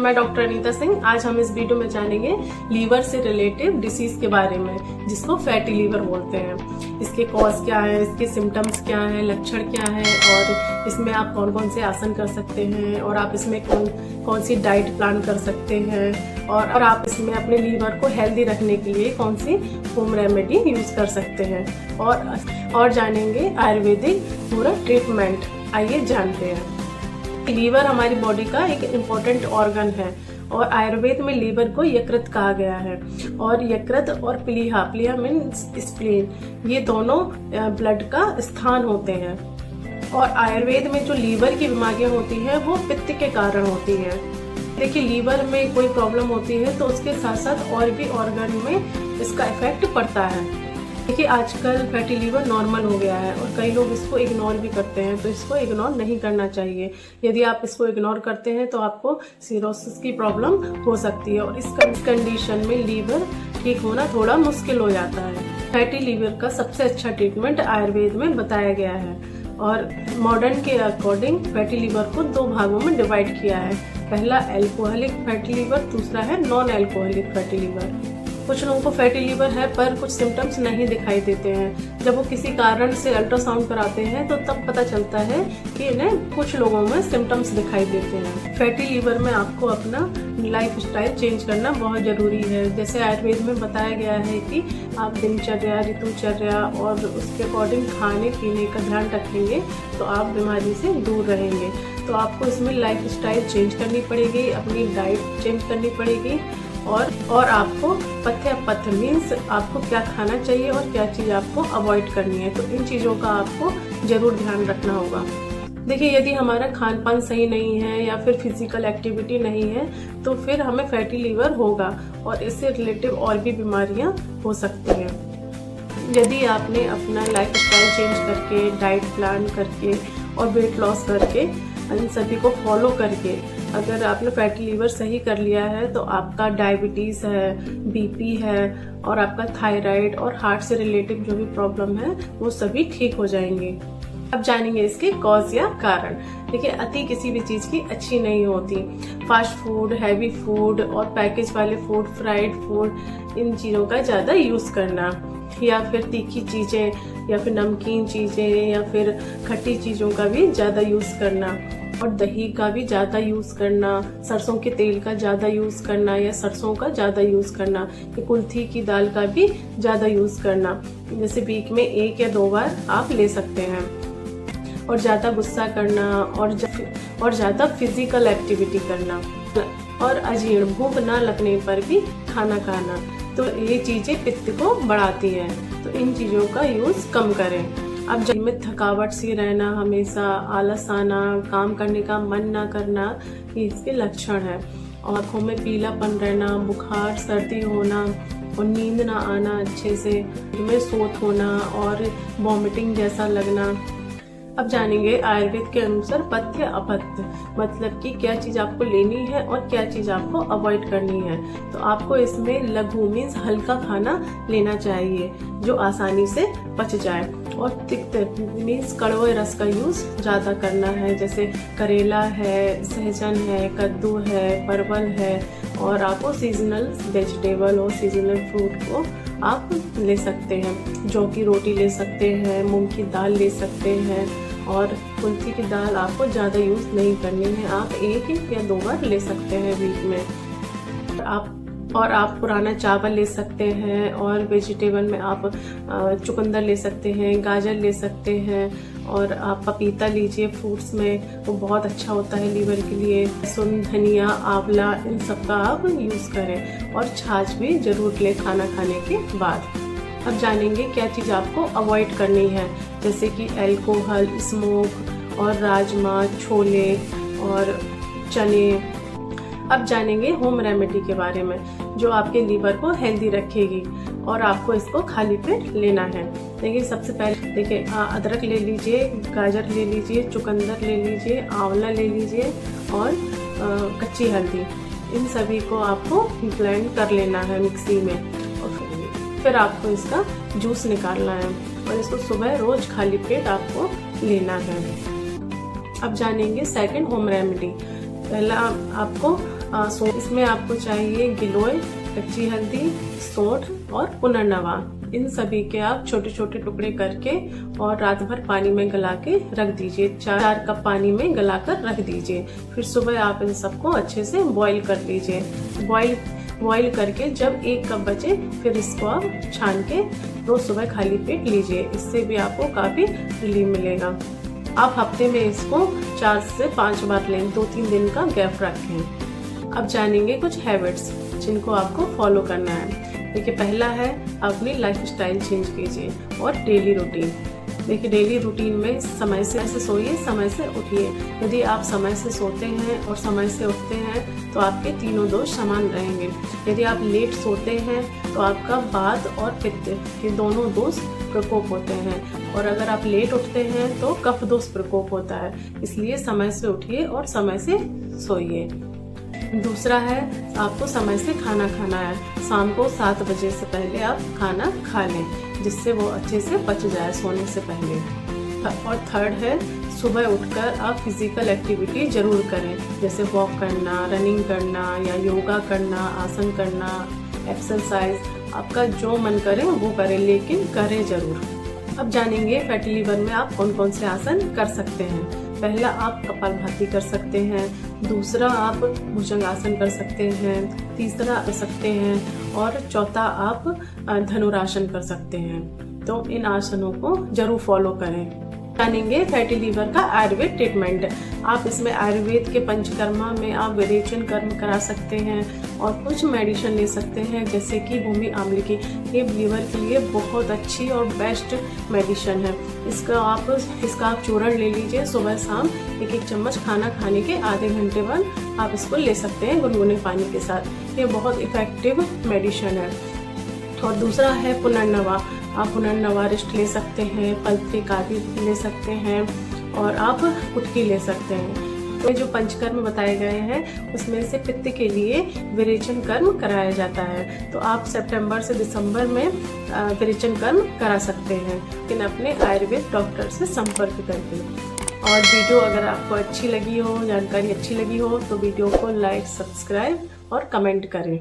मैं डॉक्टर अनीता सिंह। आज हम इस वीडियो में जानेंगे लीवर से रिलेटेड डिसीज के बारे में, जिसको फैटी लीवर बोलते हैं। इसके कॉज क्या है, इसके सिम्टम्स क्या हैं, लक्षण क्या है, और इसमें आप कौन कौन से आसन कर सकते हैं, और आप इसमें कौन सी डाइट प्लान कर सकते हैं, और आप इसमें अपने लीवर को हेल्दी रखने के लिए कौन सी होम रेमेडी यूज कर सकते हैं, और जानेंगे आयुर्वेदिक पूरा ट्रीटमेंट। आइए जानते हैं। लीवर हमारी बॉडी का एक इम्पोर्टेंट ऑर्गन है और आयुर्वेद में लीवर को यकृत कहा गया है। और यकृत और प्लीहा मीन्स स्प्लीन, ये दोनों ब्लड का स्थान होते हैं। और आयुर्वेद में जो लीवर की बीमारियां होती हैं वो पित्त के कारण होती है। देखिए, लीवर में कोई प्रॉब्लम होती है तो उसके साथ साथ और भी ऑर्गन में इसका इफेक्ट पड़ता है। देखिए, आजकल फैटी लीवर नॉर्मल हो गया है और कई लोग इसको इग्नोर भी करते हैं, तो इसको इग्नोर नहीं करना चाहिए। यदि आप इसको इग्नोर करते हैं तो आपको सिरोसिस की प्रॉब्लम हो सकती है और इस कंडीशन में लीवर ठीक होना थोड़ा मुश्किल हो जाता है। फैटी लीवर का सबसे अच्छा ट्रीटमेंट आयुर्वेद में बताया गया है और मॉडर्न के अकॉर्डिंग फैटी लीवर को 2 भागों में डिवाइड किया है। पहला एल्कोहलिक फैटी लीवर, दूसरा है नॉन एल्कोहलिक फैटी लीवर। कुछ लोगों को फैटी लीवर है पर कुछ सिम्टम्स नहीं दिखाई देते हैं। जब वो किसी कारण से अल्ट्रासाउंड कराते हैं तो तब पता चलता है कि इन्हें कुछ लोगों में सिम्टम्स दिखाई देते हैं। फैटी लीवर में आपको अपना लाइफ स्टाइल चेंज करना बहुत जरूरी है। जैसे आयुर्वेद में बताया गया है कि आप दिनचर्या, ऋतुचर्या और उसके अकॉर्डिंग खाने पीने का ध्यान रखेंगे तो आप बीमारी से दूर रहेंगे। तो आपको इसमें लाइफ स्टाइल चेंज करनी पड़ेगी, अपनी डाइट चेंज करनी पड़ेगी और आपको पथ्य मीन्स आपको क्या खाना चाहिए और क्या चीज़ आपको अवॉइड करनी है। तो इन चीज़ों का आपको जरूर ध्यान रखना होगा। देखिए, यदि हमारा खान पान सही नहीं है या फिर फिजिकल एक्टिविटी नहीं है तो फिर हमें फैटी लीवर होगा और इससे रिलेटिव और भी बीमारियां हो सकती हैं। यदि आपने अपना लाइफ स्टाइल चेंज करके, डाइट प्लान करके और वेट लॉस करके, इन सभी को फॉलो करके अगर आपने फैटी लीवर सही कर लिया है तो आपका डायबिटीज़ है, बीपी है और आपका थायराइड और हार्ट से रिलेटेड जो भी प्रॉब्लम है वो सभी ठीक हो जाएंगे। अब जानेंगे इसके कॉज या कारण। देखिए, अति किसी भी चीज़ की अच्छी नहीं होती। फास्ट फूड, हैवी फूड और पैकेज वाले फूड, फ्राइड फूड, इन चीज़ों का ज़्यादा यूज़ करना, या फिर तीखी चीज़ें या फिर नमकीन चीज़ें या फिर खट्टी चीज़ों का भी ज़्यादा यूज़ करना, और दही का भी ज़्यादा यूज़ करना, सरसों के तेल का ज़्यादा यूज़ करना या सरसों का ज़्यादा यूज़ करना, या कुल्थी की दाल का भी ज़्यादा यूज़ करना। जैसे वीक में 1 या 2 बार आप ले सकते हैं। और ज़्यादा गुस्सा करना और ज़्यादा फिजिकल एक्टिविटी करना, और अजीर्ण, भूख ना लगने पर भी खाना खाना, तो ये चीज़ें पित्त को बढ़ाती हैं। तो इन चीज़ों का यूज़ कम करें। अब जब में थकावट सी रहना, हमेशा आलस आना, काम करने का मन ना करना, ये इसके लक्षण है। आँखों में पीलापन रहना, बुखार, सर्दी होना और नींद ना आना अच्छे से, में सोत होना और वॉमिटिंग जैसा लगना। अब जानेंगे आयुर्वेद के अनुसार पथ्य अपथ्य, मतलब कि क्या चीज़ आपको लेनी है और क्या चीज़ आपको अवॉइड करनी है। तो आपको इसमें लघु मीन्स हल्का खाना लेना चाहिए जो आसानी से पच जाए, और तिक्त मीन्स कड़वे रस का यूज़ ज़्यादा करना है। जैसे करेला है, सहजन है, कद्दू है, परवल है, और आपको सीजनल वेजिटेबल और सीजनल फ्रूट को आप ले सकते हैं। जौ की रोटी ले सकते हैं, मूंग की दाल ले सकते हैं, और कुल्थी की दाल आपको ज़्यादा यूज़ नहीं करनी है। आप 1 या 2 बार ले सकते हैं वीक में। और आप पुराना चावल ले सकते हैं, और वेजिटेबल में आप चुकंदर ले सकते हैं, गाजर ले सकते हैं, और आप पपीता लीजिए फ्रूट्स में, वो बहुत अच्छा होता है लीवर के लिए। लहसुन, धनिया, आंवला, इन सब का आप यूज़ करें, और छाछ भी जरूर लें खाना खाने के बाद। अब जानेंगे क्या चीज़ आपको अवॉइड करनी है, जैसे कि अल्कोहल, स्मोक और राजमा, छोले और चने। अब जानेंगे होम रेमेडी के बारे में जो आपके लीवर को हेल्दी रखेगी, और आपको इसको खाली पेट लेना है। देखिए, सबसे पहले देखिए, अदरक ले लीजिए, गाजर ले लीजिए, चुकंदर ले लीजिए, आंवला ले लीजिए और कच्ची हल्दी, इन सभी को आपको ब्लेंड कर लेना है मिक्सी में, और फिर आपको इसका जूस निकालना है और इसको सुबह रोज खाली पेट आपको लेना है। अब जानेंगे सेकंड होम रेमेडी। पहला आपको इसमें आपको चाहिए गिलोय, कच्ची हल्दी, सौंठ और पुनर्नवा। इन सभी के आप छोटे छोटे टुकड़े करके और रात भर पानी में गला के रख दीजिए। 4 कप पानी में गला कर रख दीजिए। फिर सुबह आप इन सबको अच्छे से बॉईल कर लीजिए। बॉईल करके जब 1 कप बचे फिर इसको आप छान के रोज सुबह खाली पेट लीजिए। इससे भी आपको काफी रिलीफ मिलेगा। आप हफ्ते में इसको 4 से 5 बार लें, 2-3 दिन का गैप रखें। अब जानेंगे कुछ हैबिट्स जिनको आपको फॉलो करना है। देखिए, पहला है अपनी लाइफस्टाइल चेंज कीजिए और डेली रूटीन। देखिए, डेली रूटीन में समय से सोइए, समय से उठिए। यदि आप समय से सोते हैं और समय से उठते हैं तो आपके तीनों दोष समान रहेंगे। यदि आप लेट सोते हैं तो आपका वात और पित्त के दोनों दोष प्रकोप होते हैं, और अगर आप लेट उठते हैं तो कफ दोष प्रकोप होता है। इसलिए समय से उठिए और समय से सोइए। दूसरा है आपको समय से खाना खाना है। शाम को 7 बजे से पहले आप खाना खा लें, जिससे वो अच्छे से पच जाए सोने से पहले। और थर्ड है सुबह उठकर आप फिजिकल एक्टिविटी जरूर करें, जैसे वॉक करना, रनिंग करना या योगा करना, आसन करना, एक्सरसाइज। आपका जो मन करे वो करें, लेकिन करें जरूर। अब जानेंगे फैटी लिवर में आप कौन कौन से आसन कर सकते हैं। पहला आप कपालभाति कर सकते हैं, दूसरा आप भुजंगासन कर सकते हैं, तीसरा कर सकते हैं और चौथा आप धनुरासन कर सकते हैं। तो इन आसनों को जरूर फॉलो करें। जानेंगे फैटी लीवर का आयुर्वेद ट्रीटमेंट। आप इसमें आयुर्वेद के पंचकर्मा में आप विरेचन कर्म करा सकते हैं और कुछ मेडिसिन ले सकते हैं, जैसे कि भूमि आंवले की। ये लीवर के लिए बहुत अच्छी और बेस्ट मेडिसिन है। इसका आप चूर्ण ले लीजिए। सुबह शाम 1-1 चम्मच खाना खाने के आधे घंटे बाद आप इसको ले सकते हैं गुनगुने पानी के साथ। ये बहुत इफेक्टिव मेडिसिन है। और दूसरा है पुनर्नवा। आप पुनर्नवा रिष्ट ले सकते हैं, पल्त्रिक आदि ले सकते हैं और आप कुटकी ले सकते हैं। तो जो पंचकर्म बताए गए हैं उसमें से पित्त के लिए विरेचन कर्म कराया जाता है। तो आप सितंबर से दिसंबर में विरेचन कर्म करा सकते हैं, लेकिन अपने आयुर्वेद डॉक्टर से संपर्क करके। और वीडियो अगर आपको अच्छी लगी हो, जानकारी अच्छी लगी हो, तो वीडियो को लाइक, सब्सक्राइब और कमेंट करें।